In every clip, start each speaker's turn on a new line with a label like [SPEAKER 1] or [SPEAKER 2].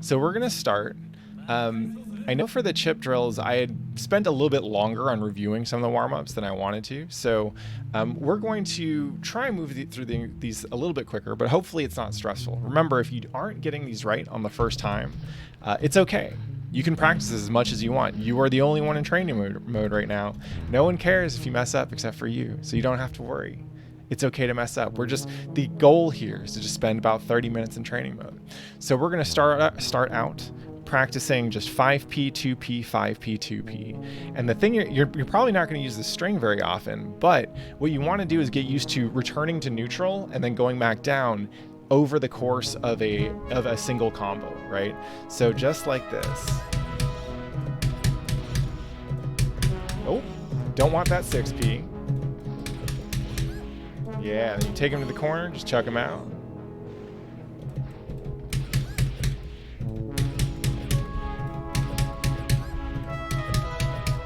[SPEAKER 1] So we're going to start. I know for the chip drills, I had spent a little bit longer on reviewing some of the warm-ups than I wanted to. So we're going to try and move through these a little bit quicker, but hopefully it's not stressful. Remember, if you aren't getting these right on the first time, it's okay. You can practice as much as you want. You are the only one in training mode right now. No one cares if you mess up except for you, so you don't have to worry. It's okay to mess up. The goal here is to just spend about 30 minutes in training mode. So we're going to start out practicing just 5p, 2p, 5p, 2p. And the thing, you're probably not going to use the string very often, but what you want to do is get used to returning to neutral and then going back down over the course of a single combo, right? So just like this. Oh, don't want that 6p. Yeah, then you take him to the corner, just chuck him out.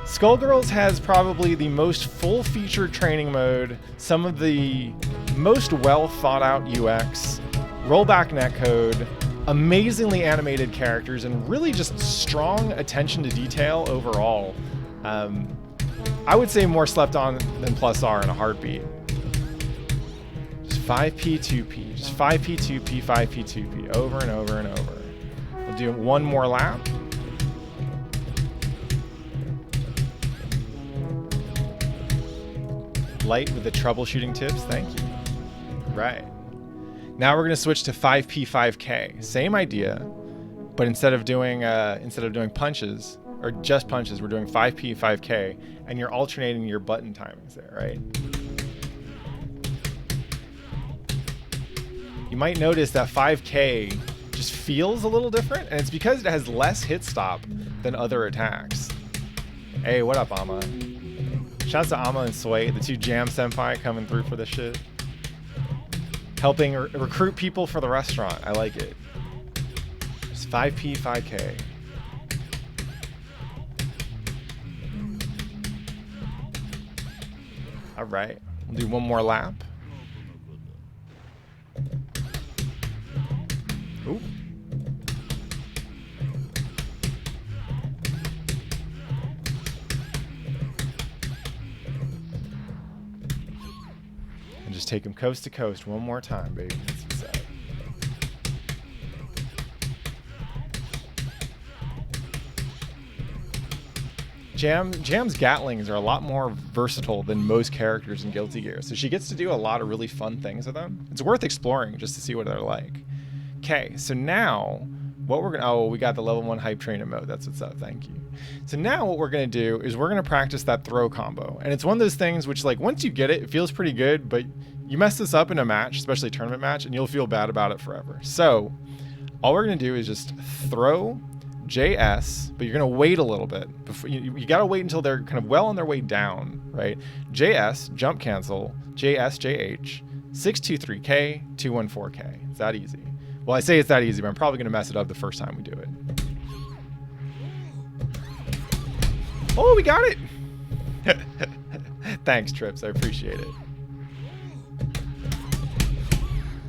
[SPEAKER 1] Skullgirls has probably the most full-featured training mode, some of the most well-thought-out UX, rollback netcode, amazingly animated characters, and really just strong attention to detail overall. I would say more slept on than Plus R in a heartbeat. Just 5p, 2p, just 5p, 2p, 5p, 2p, over and over and over. We'll do one more lap. Light with the troubleshooting tips, thank you. Right. Now we're going to switch to 5p, 5k. Same idea, but instead of doing punches or just punches, we're doing 5p, 5k, and you're alternating your button timings there, right? You might notice that 5k just feels a little different, and it's because it has less hit stop than other attacks. Hey, what up, Amma? Shouts to Amma and Sway, the two jam senpai coming through for this shit. Helping recruit people for the restaurant. I like it. Just 5p, 5k. All right, we'll do one more lap. Ooh. And just take him coast to coast one more time, baby. That's what's up. Jam's Gatlings are a lot more versatile than most characters in Guilty Gear, so she gets to do a lot of really fun things with them. It's worth exploring just to see what they're like. Okay, so now what we're gonna, oh, we got the level 1 hype trainer mode. That's what's up, thank you. So now what we're gonna do is we're gonna practice that throw combo. And it's one of those things which, like, once you get it, it feels pretty good, but you mess this up in a match, especially a tournament match, and you'll feel bad about it forever. So all we're gonna do is just throw JS, but you're gonna wait a little bit before you gotta wait until they're kind of well on their way down, right? JS, jump cancel, JS, JH, 623K, 214K. It's that easy. Well, I say it's that easy, but I'm probably gonna mess it up the first time we do it. Oh, we got it! Thanks, Trips, I appreciate it.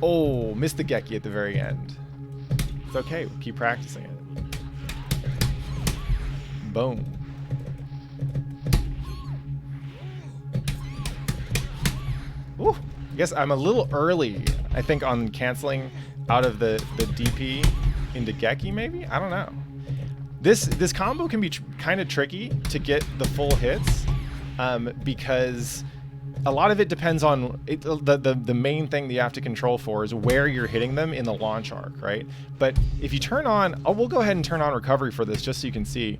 [SPEAKER 1] Oh, missed the Geki at the very end. It's okay, we'll keep practicing it. Boom. Ooh, I guess I'm a little early, I think, on canceling out of the DP into Geki, maybe? I don't know. This combo can be kind of tricky to get the full hits because a lot of it depends on the main thing that you have to control for is where you're hitting them in the launch arc, right? But if you turn on, we'll go ahead and turn on recovery for this just so you can see.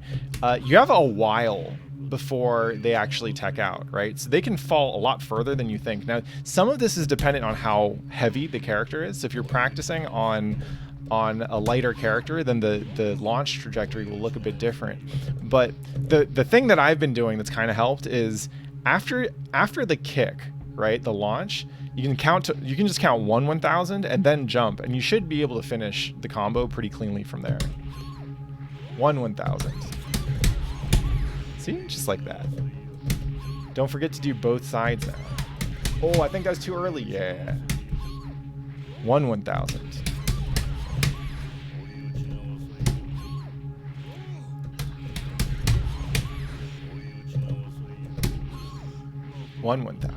[SPEAKER 1] You have a while before they actually tech out, right? So they can fall a lot further than you think. Now, some of this is dependent on how heavy the character is. So if you're practicing on a lighter character, then the launch trajectory will look a bit different. But the thing that I've been doing that's kind of helped is after the kick, right, the launch, you can just count 1,000 and then jump, and you should be able to finish the combo pretty cleanly from there. 1,000. See, just like that. Don't forget to do both sides now. Oh, I think that was too early. Yeah. 1,000. 1,000.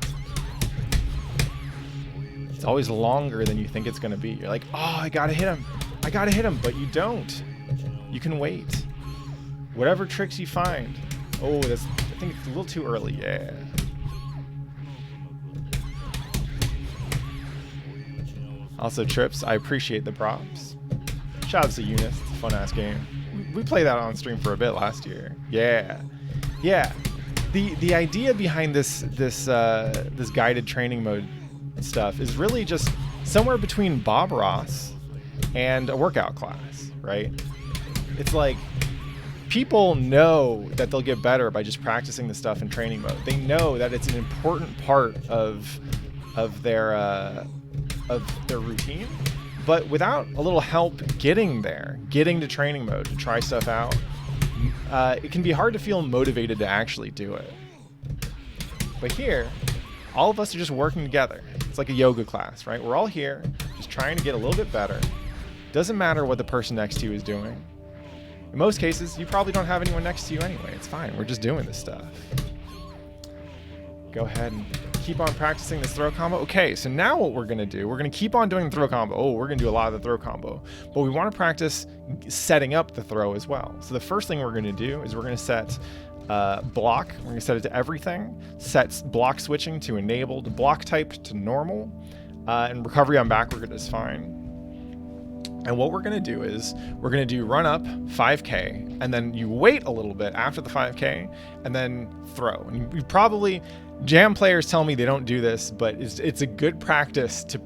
[SPEAKER 1] It's always longer than you think it's going to be. You're like, oh, I got to hit him. I got to hit him. But you don't. You can wait. Whatever tricks you find. Oh, I think it's a little too early. Yeah. Also, Trips, I appreciate the props. Shout out to Eunice. It's a fun-ass game. We played that on stream for a bit last year. Yeah. Yeah. The idea behind this guided training mode stuff is really just somewhere between Bob Ross and a workout class, right? It's like people know that they'll get better by just practicing the stuff in training mode. They know that it's an important part of their routine, but without a little help getting to training mode to try stuff out, it can be hard to feel motivated to actually do it. But here, all of us are just working together. It's like a yoga class, right? We're all here just trying to get a little bit better. Doesn't matter what the person next to you is doing. In most cases, you probably don't have anyone next to you anyway. It's fine. We're just doing this stuff. Go ahead and keep on practicing this throw combo. Okay, so now what we're going to do, we're going to keep on doing the throw combo. Oh, we're going to do a lot of the throw combo. But we want to practice setting up the throw as well. So the first thing we're going to do is we're going to set block. We're going to set it to everything. Set block switching to enabled, block type to normal, and recovery on backward is fine. And what we're going to do is we're going to do run up 5K, and then you wait a little bit after the 5K, and then throw. And you probably, jam players tell me they don't do this, but it's a good practice to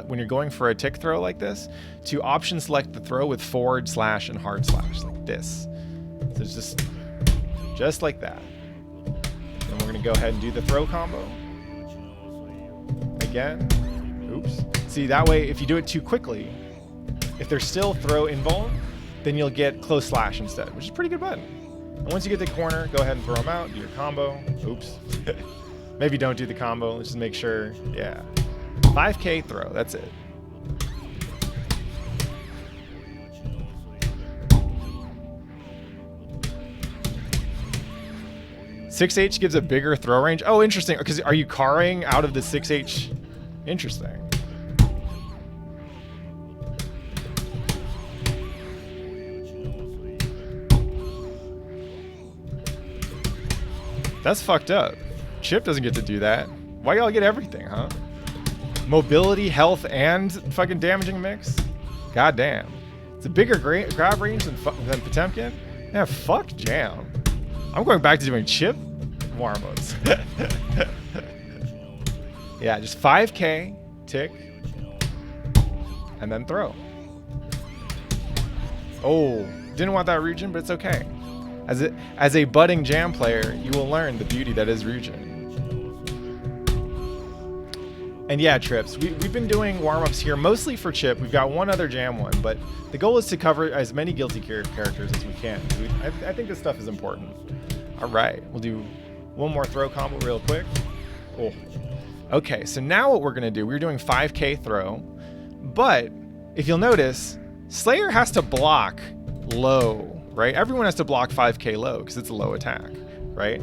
[SPEAKER 1] when you're going for a tick throw like this, to option select the throw with forward slash and hard slash like this. So it's just like that. And we're going to go ahead and do the throw combo. Again. Oops. See, that way, if you do it too quickly, if there's still throw invuln, then you'll get close slash instead, which is a pretty good button. And once you get to the corner, go ahead and throw them out, do your combo. Oops. Maybe don't do the combo. Let's just make sure. Yeah. 5K throw. That's it. (6H) gives a bigger throw range. Oh, interesting. Because are you carring out of the 6H? Interesting. That's fucked up. Chip doesn't get to do that. Why y'all get everything, huh? Mobility, health, and fucking damaging mix? God damn. It's a bigger grab range than Potemkin? Yeah, fuck Jam. I'm going back to doing Chip warm-ups. Yeah, just 5K, tick, and then throw. Oh, didn't want that region, but it's okay. As a budding jam player, you will learn the beauty that is region. And yeah, Trips, we've been doing warm-ups here mostly for Chip. We've got one other jam one, but the goal is to cover as many guilty characters as we can. I think this stuff is important. All right, we'll do one more throw combo real quick. Oh. Okay, so now what we're gonna do, we're doing 5K throw, but if you'll notice, Slayer has to block low. Right? Everyone has to block 5K low because it's a low attack, right?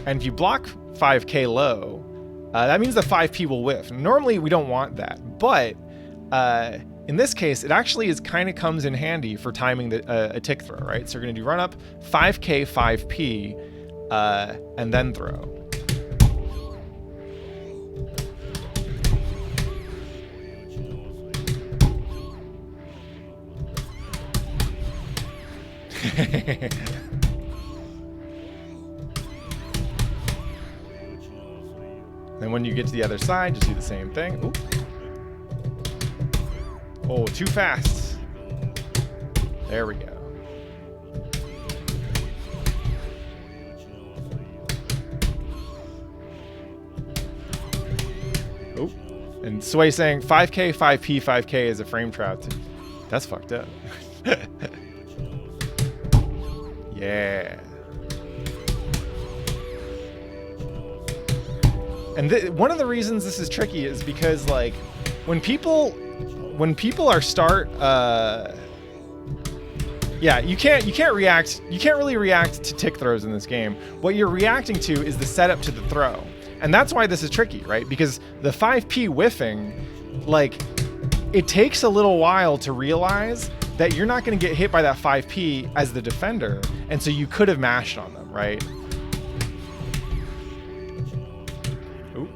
[SPEAKER 1] And if you block 5K low, that means the 5P will whiff. Normally, we don't want that, but in this case, it actually kind of comes in handy for timing a tick throw, right? So we're going to do run up 5K 5P and then throw. Then when you get to the other side, just do the same thing. Ooh. Oh, too fast. There we go. Oh, and Sway saying 5K, 5P, 5K is a frame trap. That's fucked up. Yeah. And one of the reasons this is tricky is because, like, when people are yeah, you can't really react to tick throws in this game. What you're reacting to is the setup to the throw. And that's why this is tricky, right? Because the 5P whiffing, like, it takes a little while to realize that you're not going to get hit by that 5P as the defender, and so you could have mashed on them, right? Ooh.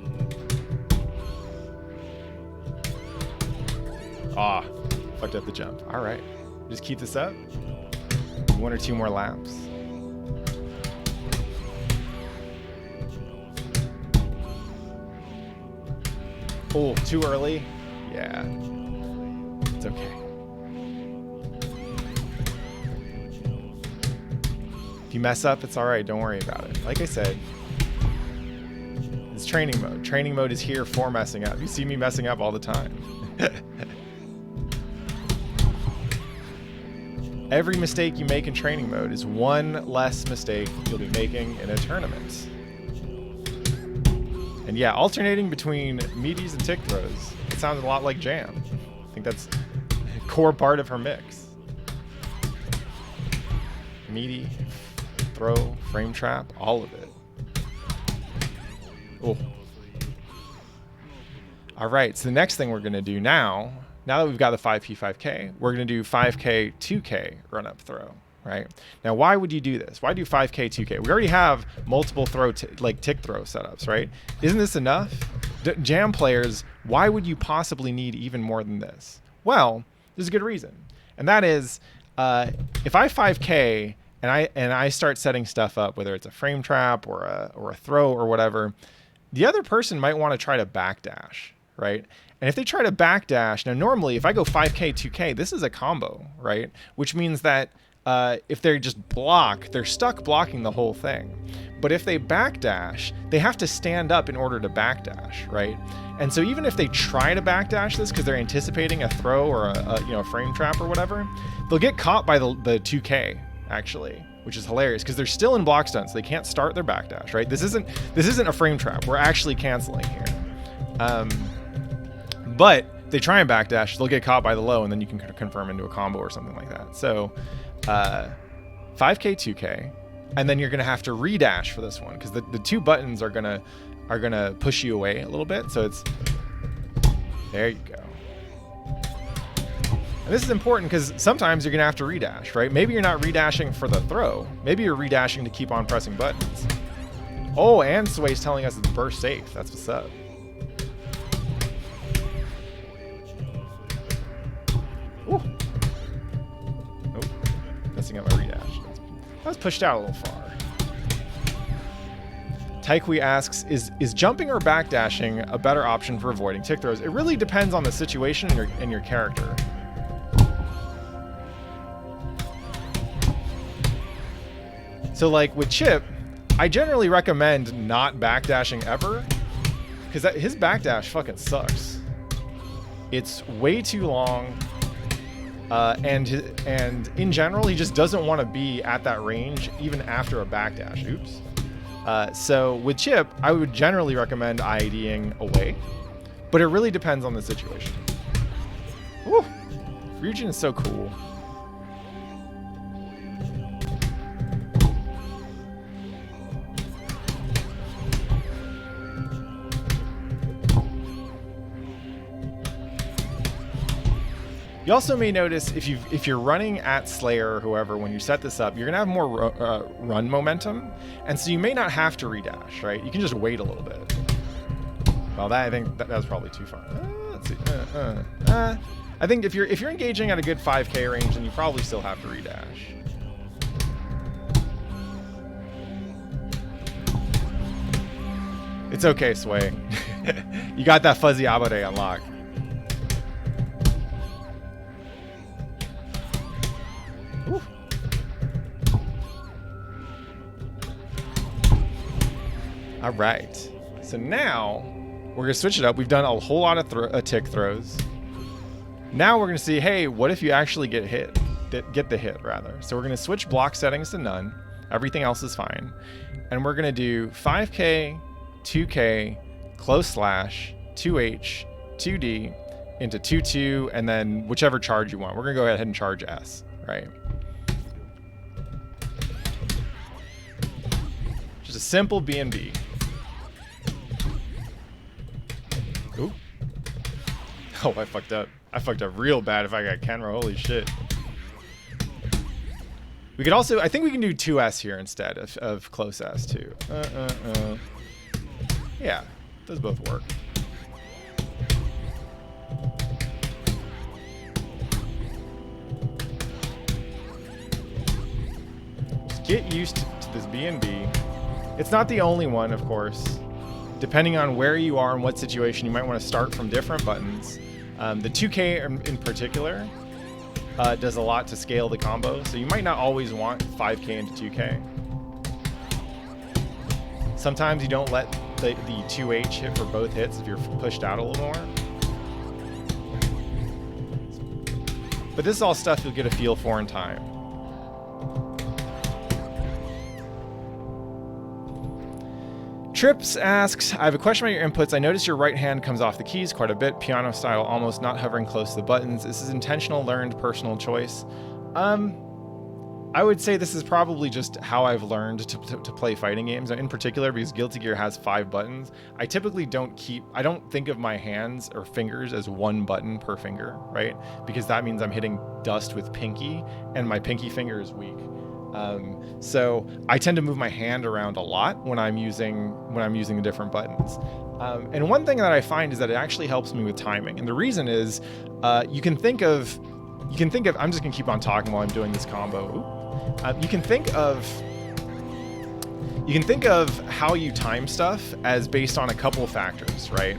[SPEAKER 1] Ah, fucked up the jump. All right, just keep this up. 1 or 2 more laps. Oh, too early? Yeah, it's okay. If you mess up, it's all right. Don't worry about it. Like I said, it's training mode. Training mode is here for messing up. You see me messing up all the time. Every mistake you make in training mode is one less mistake you'll be making in a tournament. And yeah, alternating between meaties and tick throws, it sounds a lot like Jam. I think that's a core part of her mix. Meaty, throw, frame trap, all of it. Oh. All right, so the next thing we're gonna do now that we've got the 5P, 5K, we're gonna do 5K, 2K run up throw, right? Now, why would you do this? Why do 5K, 2K? We already have multiple like tick throw setups, right? Isn't this enough? Jam players, why would you possibly need even more than this? Well, there's a good reason. And that is, if I 5K and I start setting stuff up, whether it's a frame trap or a throw or whatever, the other person might want to try to backdash, right? And if they try to backdash, now normally if I go 5K, 2K, this is a combo, right? Which means that if they just block, they're stuck blocking the whole thing. But if they backdash, they have to stand up in order to backdash, right? And so even if they try to backdash this because they're anticipating a throw or a frame trap or whatever, they'll get caught by the 2K actually, which is hilarious because they're still in block stun, so they can't start their backdash, right? This isn't a frame trap. We're actually canceling here. But they try and backdash, they'll get caught by the low, and then you can confirm into a combo or something like that. So 5K, 2K, and then you're gonna have to redash for this one because the 2 buttons are gonna push you away a little bit. So it's there you go. And this is important because sometimes you're gonna have to redash, right? Maybe you're not redashing for the throw. Maybe you're redashing to keep on pressing buttons. Oh, and Sway's telling us it's burst safe. That's what's up. Ooh. Nope. Messing up my redash. I was pushed out a little far. Taikui asks, is jumping or backdashing a better option for avoiding tick throws? It really depends on the situation and your character. So like with Chip, I generally recommend not backdashing ever because his backdash fucking sucks. It's way too long. And in general, he just doesn't want to be at that range even after a backdash. Oops. So with Chip, I would generally recommend IADing away, but it really depends on the situation. Woo! Ryujin is so cool. You also may notice if you're running at Slayer or whoever, when you set this up, you're gonna have more run momentum, and so you may not have to redash, right? You can just wait a little bit. Well, I think that was probably too far. Let's see. I think if you're engaging at a good 5K range, then you probably still have to redash. It's okay, Sway. You got that fuzzy Abode unlocked. All right, so now we're gonna switch it up. We've done a whole lot of tick throws. Now we're gonna see, hey, what if you actually get the hit rather? So we're gonna switch block settings to none. Everything else is fine. And we're gonna do 5K, 2K, close slash, 2H, 2D, into 2-2, and then whichever charge you want. We're gonna go ahead and charge S, right? Just a simple B&B. Ooh. Oh, I fucked up. I fucked up real bad if I got Kenrou. Holy shit. We could also, I think we can do 2S here instead of close S too. Yeah, those both work. Just get used to this B&B. It's not the only one, of course. Depending on where you are and what situation, you might want to start from different buttons. The 2K in particular does a lot to scale the combo, so you might not always want 5K into 2K. Sometimes you don't let the 2H hit for both hits if you're pushed out a little more. But this is all stuff you'll get a feel for in time. Trips asks, I have a question about your inputs. I notice your right hand comes off the keys quite a bit, piano style, almost not hovering close to the buttons. This is intentional, learned, personal choice. I would say this is probably just how I've learned to play fighting games. In particular, because Guilty Gear has 5 buttons, I typically don't think of my hands or fingers as one button per finger, right? Because that means I'm hitting dust with pinky, and my pinky finger is weak. So I tend to move my hand around a lot when I'm using the different buttons. And one thing that I find is that it actually helps me with timing. And the reason is, you can think of, I'm just gonna keep on talking while I'm doing this combo. You can think of how you time stuff as based on a couple factors, right?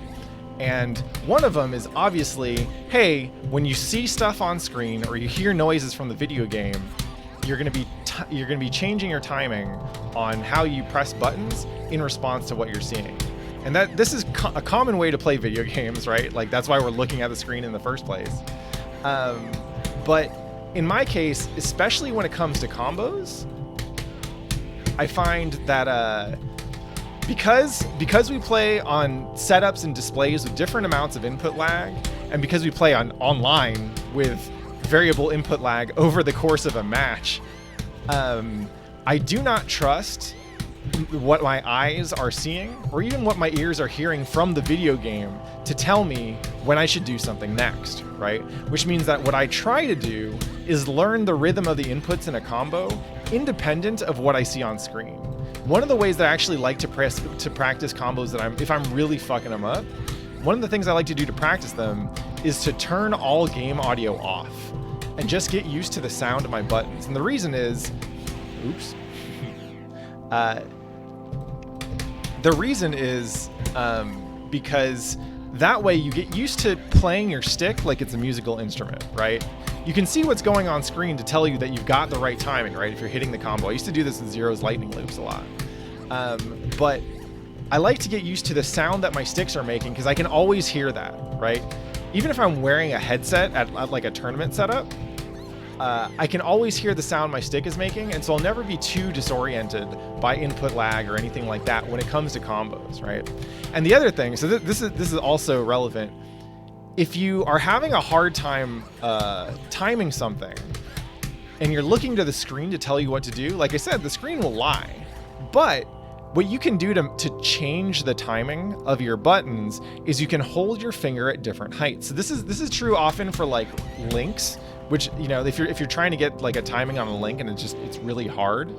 [SPEAKER 1] And one of them is obviously, hey, when you see stuff on screen or you hear noises from the video game, you're going to be changing your timing on how you press buttons in response to what you're seeing. And this is a common way to play video games, right? Like, that's why we're looking at the screen in the first place. But in my case, especially when it comes to combos, I find that because we play on setups and displays with different amounts of input lag, and because we play online with variable input lag over the course of a match, I do not trust what my eyes are seeing or even what my ears are hearing from the video game to tell me when I should do something next, right? Which means that what I try to do is learn the rhythm of the inputs in a combo independent of what I see on screen. One of the ways that I actually like to practice combos that if I'm really fucking them up, one of the things I like to do to practice them is to turn all game audio off and just get used to the sound of my buttons. And the reason is, oops. The reason is because that way you get used to playing your stick like it's a musical instrument, right? You can see what's going on screen to tell you that you've got the right timing, right? If you're hitting the combo. I used to do this in Zero's lightning loops a lot. But I like to get used to the sound that my sticks are making because I can always hear that, right? Even if I'm wearing a headset at like a tournament setup, I can always hear the sound my stick is making, and so I'll never be too disoriented by input lag or anything like that when it comes to combos, right? And the other thing, so this is also relevant. If you are having a hard time timing something, and you're looking to the screen to tell you what to do, like I said, the screen will lie. But what you can do to change the timing of your buttons is you can hold your finger at different heights. So this is true often for like links, which, you know, if you're trying to get like a timing on a link and it's really hard.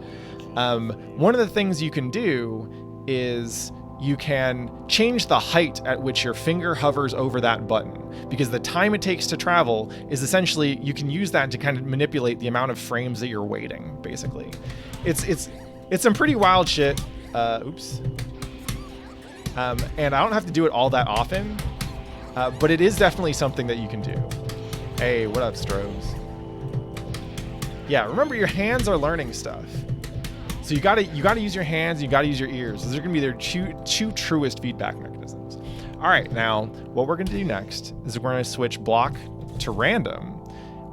[SPEAKER 1] One of the things you can do is you can change the height at which your finger hovers over that button, because the time it takes to travel is essentially, you can use that to kind of manipulate the amount of frames that you're waiting, basically. It's some pretty wild shit. Oops. And I don't have to do it all that often, but it is definitely something that you can do. Hey, what up, Stros? Yeah, remember, your hands are learning stuff. So you gotta use your hands, you gotta use your ears. Those are gonna be their two truest feedback mechanisms. All right, now what we're gonna do next is we're gonna switch block to random.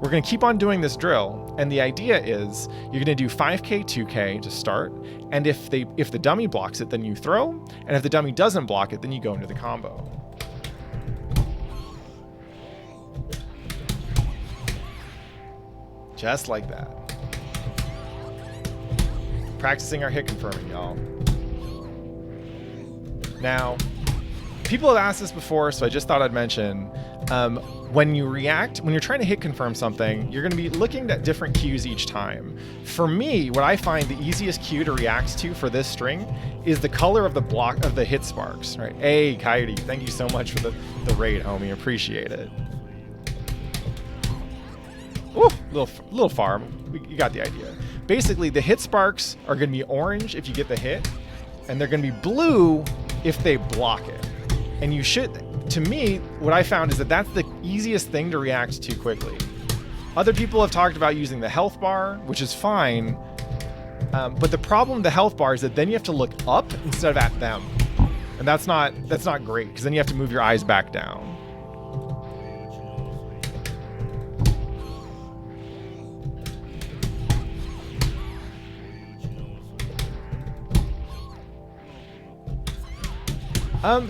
[SPEAKER 1] We're gonna keep on doing this drill, and the idea is you're gonna do 5K, 2K to start, and if the dummy blocks it, then you throw, and if the dummy doesn't block it, then you go into the combo. Just like that. Practicing our hit confirming, y'all. Now, people have asked this before, so I just thought I'd mention, when you're trying to hit confirm something, you're going to be looking at different cues each time. For me, what I find the easiest cue to react to for this string is the color of the block of the hit sparks, right? Hey, Coyote, thank you so much for the raid, homie. Appreciate it. Ooh, little farm. You got the idea. Basically, the hit sparks are going to be orange if you get the hit, and they're going to be blue if they block it. And you should, to me, what I found is that that's the easiest thing to react to quickly. Other people have talked about using the health bar, which is fine. But the problem with the health bar is that then you have to look up instead of at them. And that's not great, because then you have to move your eyes back down.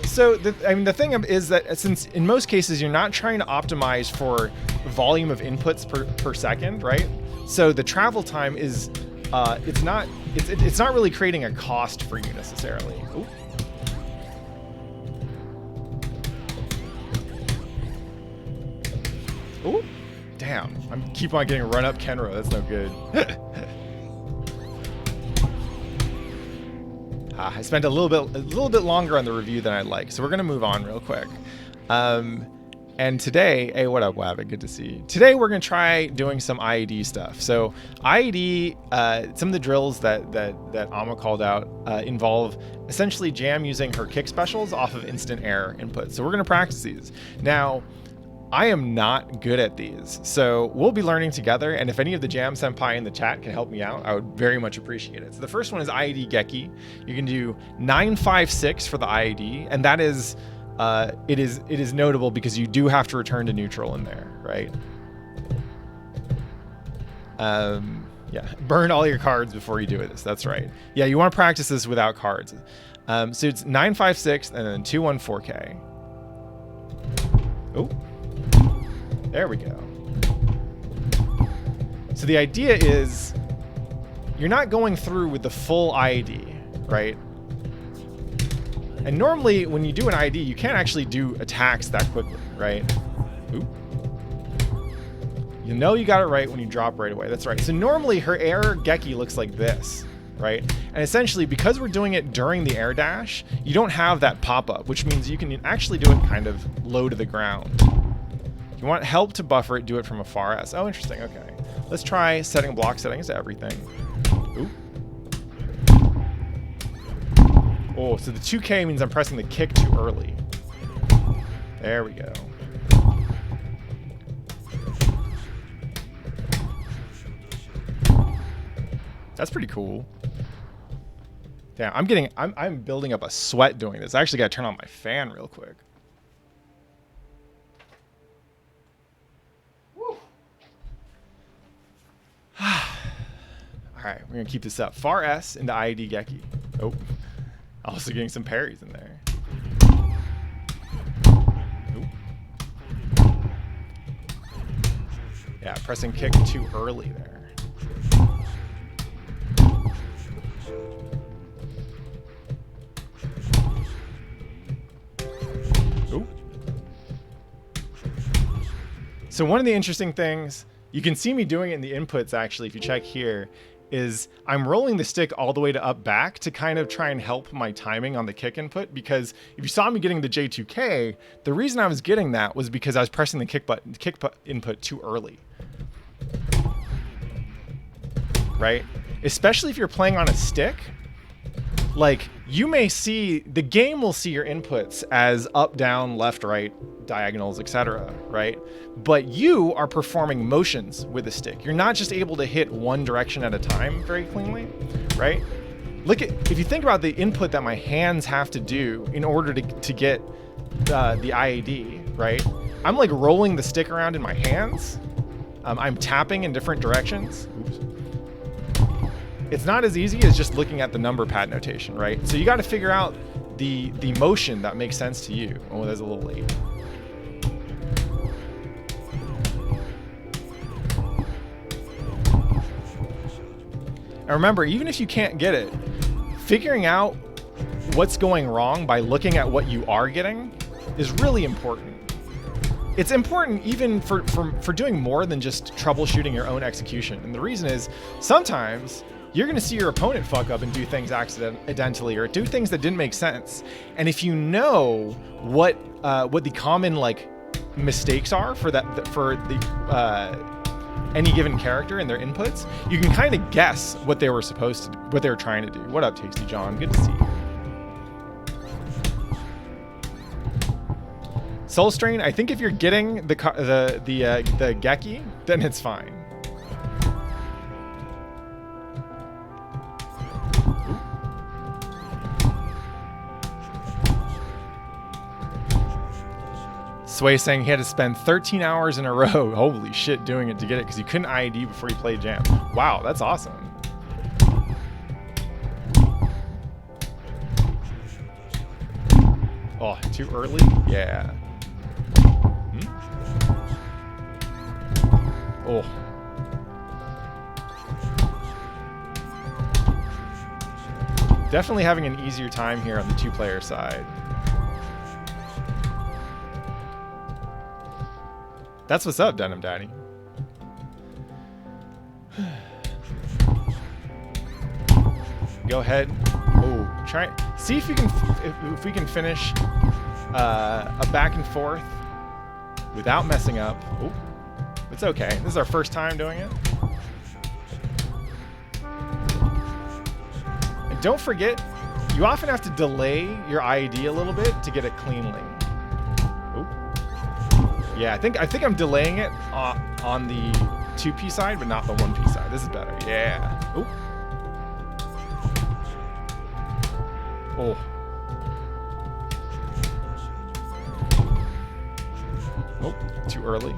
[SPEAKER 1] So the thing is that since in most cases you're not trying to optimize for volume of inputs per second, right? So the travel time is it's not really creating a cost for you necessarily. Ooh. Ooh. Damn, I keep on getting run up Kenrou. That's no good. I spent a little bit longer on the review than I'd like, so we're gonna move on real quick. And today, hey, what up, Wabbit? Good to see you. Today we're gonna try doing some IAD stuff. So IAD, some of the drills that Amma called out involve essentially Jam using her kick specials off of instant air input. So we're gonna practice these. Now, I am not good at these, so we'll be learning together, and if any of the Jam Senpai in the chat can help me out, I would very much appreciate it. So the first one is IAD Geki. You can do 956 for the IAD, and that is, it is notable because you do have to return to neutral in there, right? Yeah, burn all your cards before you do this, that's right. Yeah, you want to practice this without cards. So it's 956 and then 214K. Oh. There we go. So the idea is you're not going through with the full IAD, right? And normally when you do an IAD, you can't actually do attacks that quickly, right? Oop. You know you got it right when you drop right away. That's right. So normally her air Geki looks like this, right? And essentially because we're doing it during the air dash, you don't have that pop-up, which means you can actually do it kind of low to the ground. You want help to buffer it, do it from a far S. Oh, interesting. Okay. Let's try setting block settings to everything. Ooh. Oh, so the 2K means I'm pressing the kick too early. There we go. That's pretty cool. Damn, I'm building up a sweat doing this. I actually got to turn on my fan real quick. All right, we're gonna keep this up. Far S into IAD Geki. Oh, also getting some parries in there. Ooh. Yeah, pressing kick too early there. Ooh. So one of the interesting things, you can see me doing it in the inputs actually, if you check here, is I'm rolling the stick all the way to up back to kind of try and help my timing on the kick input, because if you saw me getting the J2K, the reason I was getting that was because I was pressing the kick input too early. Right? Especially if you're playing on a stick, like you may see, the game will see your inputs as up, down, left, right, diagonals, etc., right? But you are performing motions with a stick. You're not just able to hit one direction at a time very cleanly, right? Look at, if you think about the input that my hands have to do in order to get the IAD, right? I'm like rolling the stick around in my hands. I'm tapping in different directions. Oops. It's not as easy as just looking at the number pad notation, right? So you got to figure out the motion that makes sense to you. Oh, that's a little late. And remember, even if you can't get it, figuring out what's going wrong by looking at what you are getting is really important. It's important even for doing more than just troubleshooting your own execution. And the reason is sometimes you're going to see your opponent fuck up and do things accidentally or do things that didn't make sense. And if you know what the common like mistakes are for any given character and their inputs, you can kind of guess what they were trying to do. What up, Tasty John? Good to see you. Soul Strain, I think if you're getting the Geki, then it's fine. Sway saying he had to spend 13 hours in a row, holy shit, doing it to get it because he couldn't IAD before he played Jam. Wow, that's awesome. Oh, too early? Yeah. Oh. Definitely having an easier time here on the two-player side. That's what's up, Denim Daddy. Go ahead. Oh, try. See if you can. If we can finish a back and forth without messing up. Oh, it's okay. This is our first time doing it. And don't forget, you often have to delay your IAD a little bit to get it cleanly. Yeah, I think I'm delaying it on the 2P side, but not the 1P side. This is better. Yeah. Ooh. Oh. Oh, too early.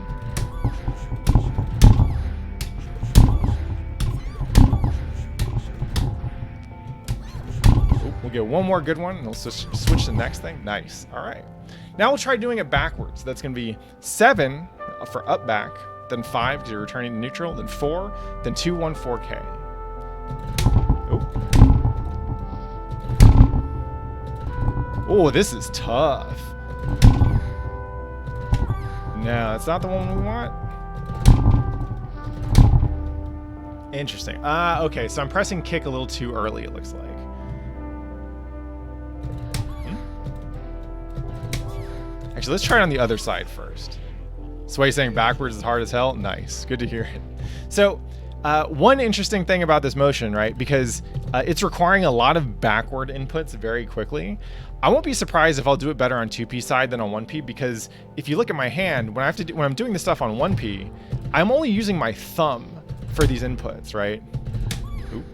[SPEAKER 1] Oh, we'll get one more good one, and we'll switch to the next thing. Nice. All right. Now we'll try doing it backwards. That's going to be 7 for up back, then 5 because you're returning to neutral, then 4, then 2, 1, 4K. Oh, this is tough. No, it's not the one we want. Interesting. Okay, so I'm pressing kick a little too early, it looks like. Actually, let's try it on the other side first. Sway saying backwards is hard as hell. Nice. Good to hear it. So one interesting thing about this motion, right, because it's requiring a lot of backward inputs very quickly. I won't be surprised if I'll do it better on 2P side than on 1P, because if you look at my hand, when I'm doing this stuff on 1P, I'm only using my thumb for these inputs, right? Ooh.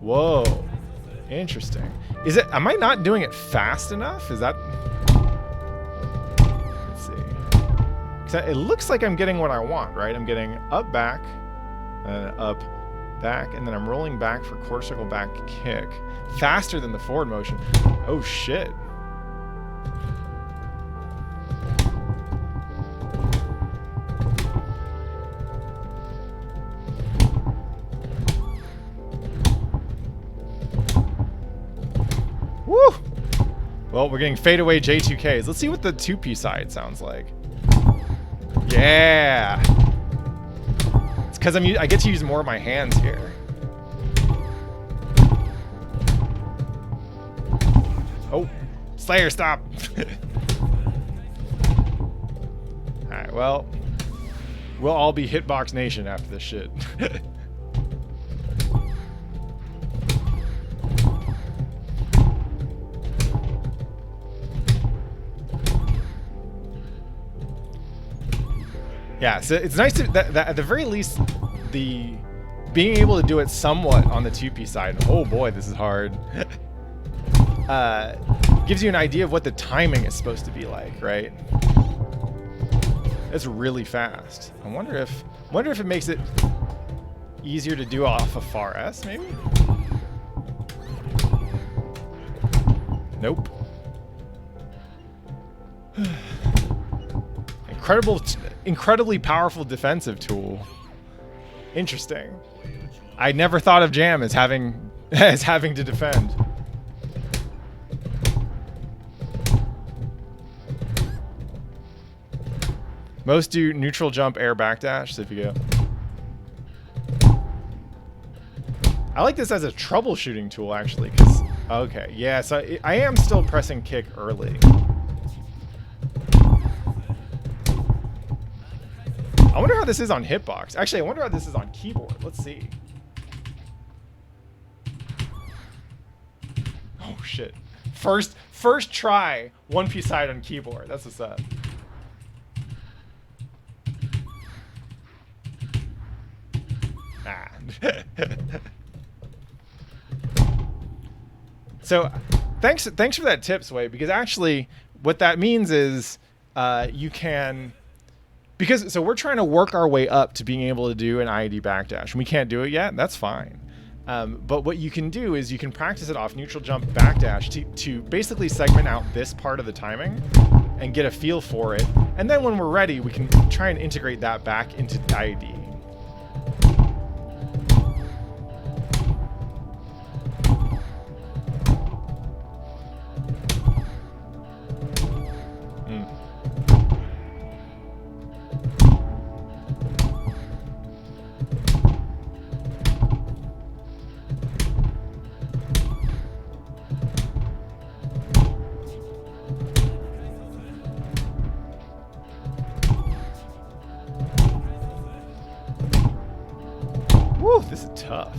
[SPEAKER 1] Whoa. Interesting. Am I not doing it fast enough? Is that... Let's see. 'Cause it looks like I'm getting what I want, right? I'm getting up, back, and up, back, and then I'm rolling back for quarter circle back kick. Faster than the forward motion. Oh, shit. Woo! Well, we're getting fadeaway J2Ks. Let's see what the 2P side sounds like. Yeah! It's because I get to use more of my hands here. Oh, Slayer, stop! Alright, well, we'll all be Hitbox Nation after this shit. Yeah, so it's nice that at the very least, being able to do it somewhat on the 2P side. Oh boy, this is hard. Gives you an idea of what the timing is supposed to be like, right? It's really fast. I wonder if it makes it easier to do off of far S, maybe? Nope. Incredibly powerful defensive tool. Interesting. I never thought of jam as having to defend. Most do neutral jump, air backdash. So if you go, I like this as a troubleshooting tool actually. Cause okay, yeah. So I am still pressing kick early. I wonder how this is on hitbox. Actually, I wonder how this is on keyboard. Let's see. Oh shit! First try 1P side on keyboard. That's what's up. So thanks for that tip, Sway, because actually what that means is you can, so we're trying to work our way up to being able to do an IAD backdash, and we can't do it yet. That's fine. But what you can do is you can practice it off neutral jump backdash to basically segment out this part of the timing and get a feel for it. And then when we're ready, we can try and integrate that back into IAD. This is tough.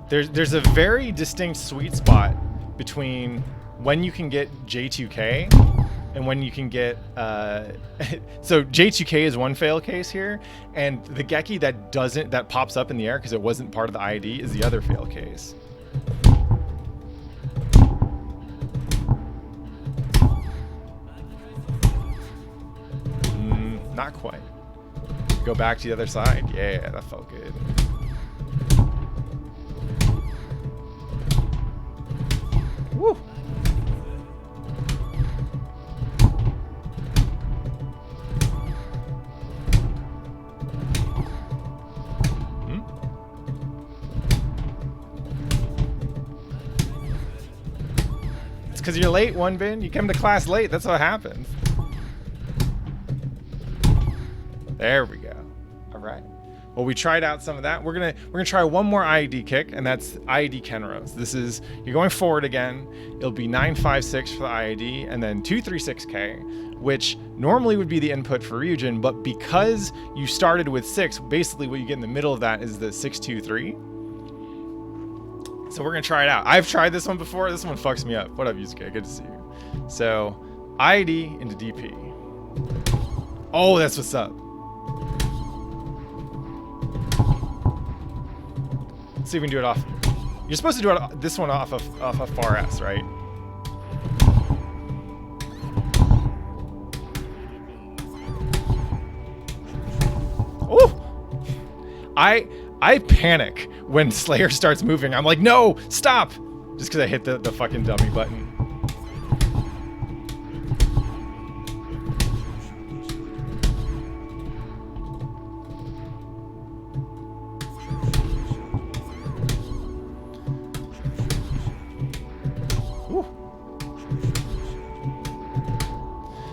[SPEAKER 1] There's a very distinct sweet spot between when you can get J2K and when you can get so J2K is one fail case here, and the Geki that pops up in the air because it wasn't part of the IAD is the other fail case. Not quite. Go back to the other side. Yeah, that felt good. Woo! It's because you're late, One Bin. You come to class late. That's what happens. There we go. All right. Well, we tried out some of that. We're gonna try one more IAD kick, and that's IAD Kenrou. This is, you're going forward again. It'll be 956 for the IAD, and then 236K, which normally would be the input for Ryujin, but because you started with 6, basically what you get in the middle of that is the 623. So we're gonna try it out. I've tried this one before. This one fucks me up. What up, Yusuke? Good to see you. So IAD into DP. Oh, that's what's up. Let's see if we can do it off. You're supposed to do it, this one off of far S, right? Oh! I panic when Slayer starts moving. I'm like, no, stop! Just because I hit the fucking dummy button.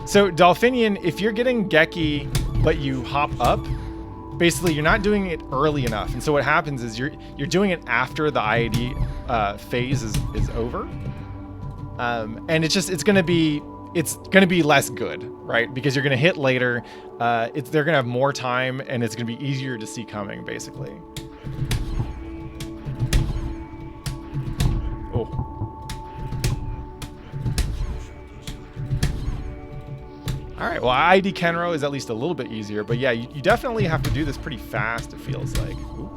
[SPEAKER 1] So Dolphinian, if you're getting Geki but you hop up, basically you're not doing it early enough. And so what happens is you're doing it after the IAD phase is over. And it's gonna be less good, right? Because you're gonna hit later, they're gonna have more time and it's gonna be easier to see coming, basically. Oh. All right, well, IAD Kenrou is at least a little bit easier, but yeah, you definitely have to do this pretty fast, it feels like. Ooh.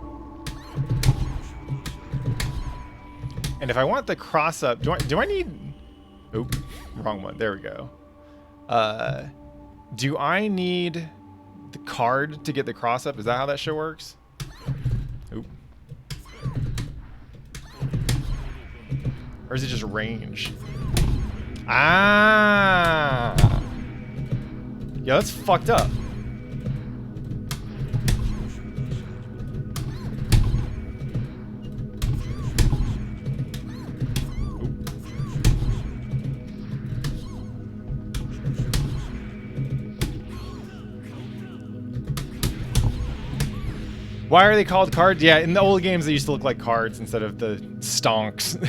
[SPEAKER 1] And if I want the cross up, do I need, oop, wrong one, there we go. Do I need the card to get the cross up? Is that how that shit works? Oop. Or is it just range? Ah! Yeah, that's fucked up. Why are they called cards? Yeah, in the old games they used to look like cards instead of the stonks.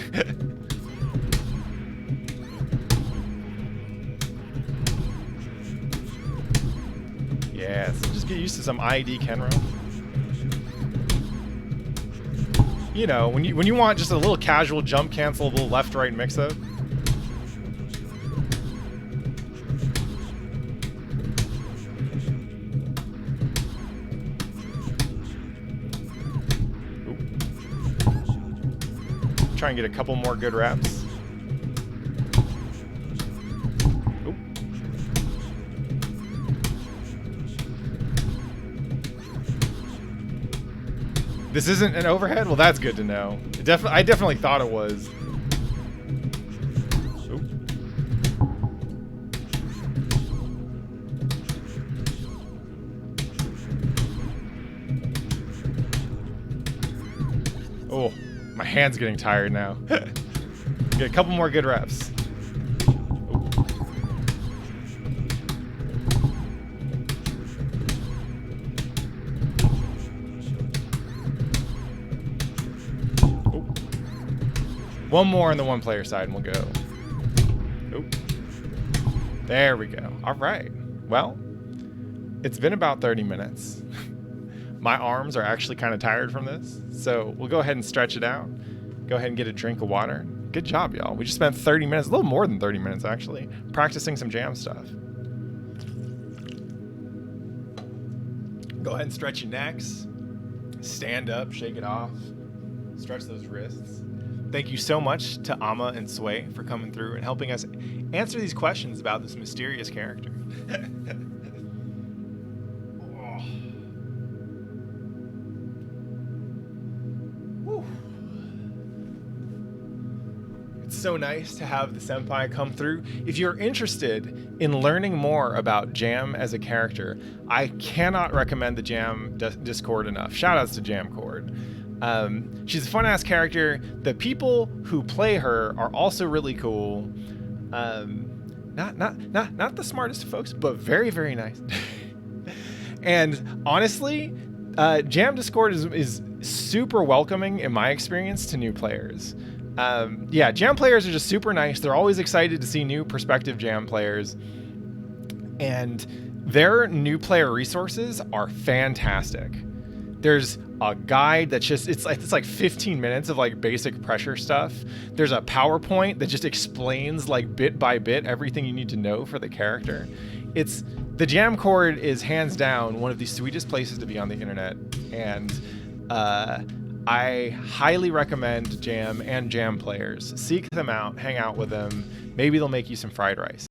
[SPEAKER 1] Yeah, so just get used to some IAD Kenrou. You know, when you want just a little casual jump cancel, a little left-right mix-up. Try and get a couple more good reps. Oop. This isn't an overhead? Well, that's good to know. I definitely thought it was. Oop. Oh. My hand's getting tired now. Get a couple more good reps. Ooh. One more on the one player side and we'll go. Ooh. There we go. All right. Well, it's been about 30 minutes. My arms are actually kind of tired from this, so we'll go ahead and stretch it out. Go ahead and get a drink of water. Good job, y'all. We just spent 30 minutes, a little more than 30 minutes actually, practicing some jam stuff. Go ahead and stretch your necks. Stand up, shake it off. Stretch those wrists. Thank you so much to Amma and Sway for coming through and helping us answer these questions about this mysterious character. It's so nice to have the senpai come through. If you're interested in learning more about Jam as a character, I cannot recommend the Jam Discord enough. Shoutouts to Jamcord. She's a fun-ass character. The people who play her are also really cool. Not the smartest of folks, but very, very nice. And honestly, Jam Discord is super welcoming in my experience to new players. Yeah, Jam players are just super nice. They're always excited to see new prospective Jam players. And their new player resources are fantastic. There's a guide that's just, it's like 15 minutes of like basic pressure stuff. There's a PowerPoint that just explains like bit by bit everything you need to know for the character. The Jamcord is hands down one of the sweetest places to be on the internet. And, I highly recommend Jam and Jam players. Seek them out, hang out with them. Maybe they'll make you some fried rice.